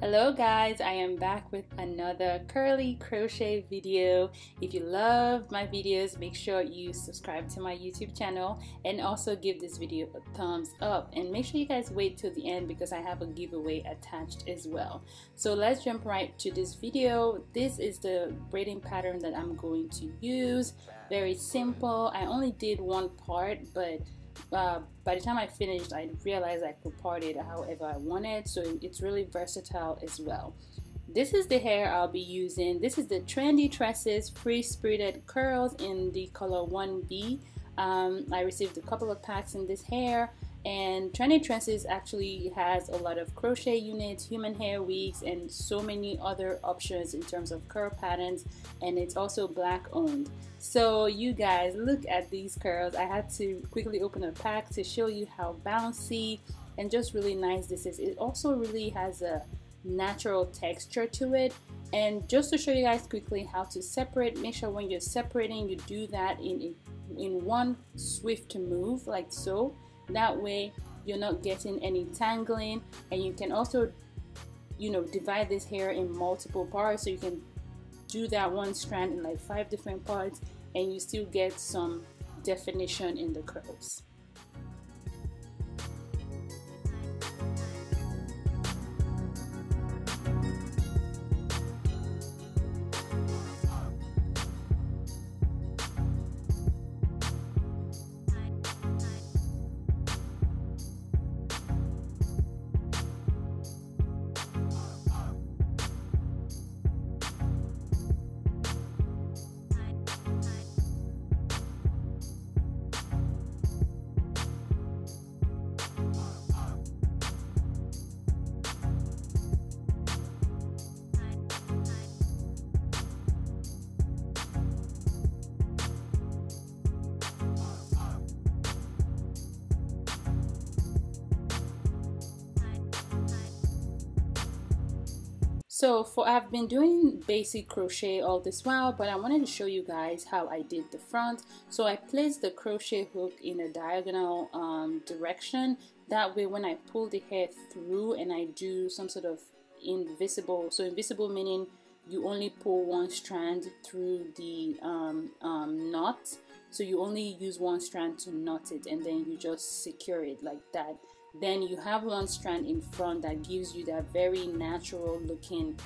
Hello guys, I am back with another curly crochet video. If you love my videos, make sure you subscribe to my YouTube channel and also give this video a thumbs up, and make sure you guys wait till the end because I have a giveaway attached as well. So let's jump right to this video. This is the braiding pattern that I'm going to use. Very simple. I only did one part, but by the time I finished, I realized I could part it however I wanted, so it's really versatile as well. This is the hair I'll be using. This is the Trendy Tresses Free-spirited curls in the color 1B. I received a couple of packs in this hair, and Trendy Tresses actually has a lot of crochet units, human hair wigs, and so many other options in terms of curl patterns, and it's also black owned. So you guys, look at these curls. I had to quickly open a pack to show you how bouncy and just really nice this is. It also really has a natural texture to it. And just to show you guys quickly how to separate, make sure when you're separating you do that in one swift move, like so. That way you're not getting any tangling, and you can also, divide this hair in multiple parts, so you can do that one strand in like 5 different parts and you still get some definition in the curls. So I've been doing basic crochet all this while, but I wanted to show you guys how I did the front. So I placed the crochet hook in a diagonal direction. That way when I pull the hair through and I do some sort of invisible, so invisible meaning you only pull one strand through the knot. So you only use one strand to knot it, and then you just secure it like that. Then you have one strand in front that gives you that very natural looking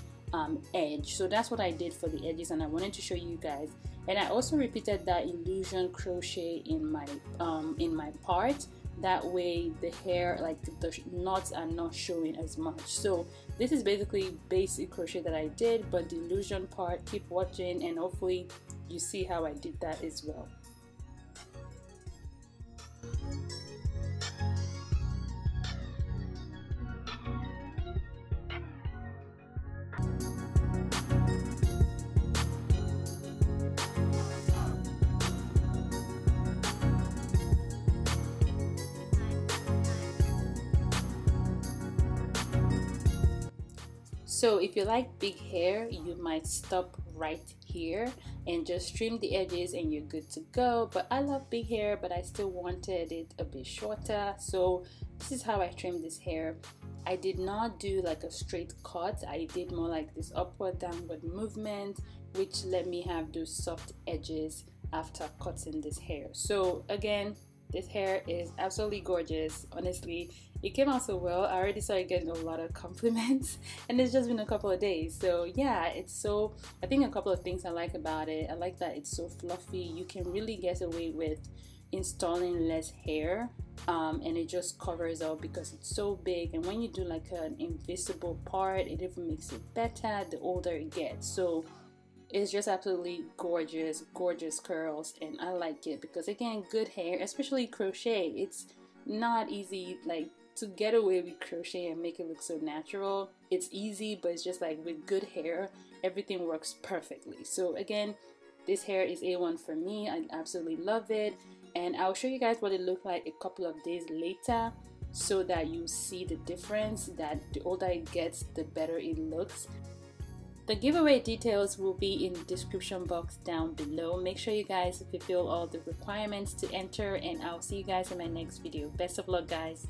edge. So that's what I did for the edges, and I wanted to show you guys. And I also repeated that illusion crochet in my part. That way the hair, like the knots, are not showing as much. So this is basically basic crochet that I did, but the illusion part, keep watching and hopefully you see how I did that as well. So if you like big hair, you might stop right here and just trim the edges and you're good to go. But I love big hair, but I still wanted it a bit shorter. So this is how I trimmed this hair. I did not do like a straight cut. I did more like this upward downward movement, which let me have those soft edges after cutting this hair. So again, this hair is absolutely gorgeous. Honestly, it came out so well. I already started getting a lot of compliments, and it's just been a couple of days. So yeah, I think a couple of things I like about it. I like that it's so fluffy. You can really get away with installing less hair, and it just covers up because it's so big. And when you do like an invisible part, it even makes it better the older it gets. So it's just absolutely gorgeous curls, and I like it because, again, good hair, especially crochet, it's not easy like to get away with crochet and make it look so natural. It's easy, but it's just like with good hair everything works perfectly. So again, this hair is A1 for me. I absolutely love it, and I'll show you guys what it looked like a couple of days later so that you see the difference, that the older it gets the better it looks. The giveaway details will be in the description box down below. Make sure you guys fulfill all the requirements to enter, and I'll see you guys in my next video. Best of luck, guys.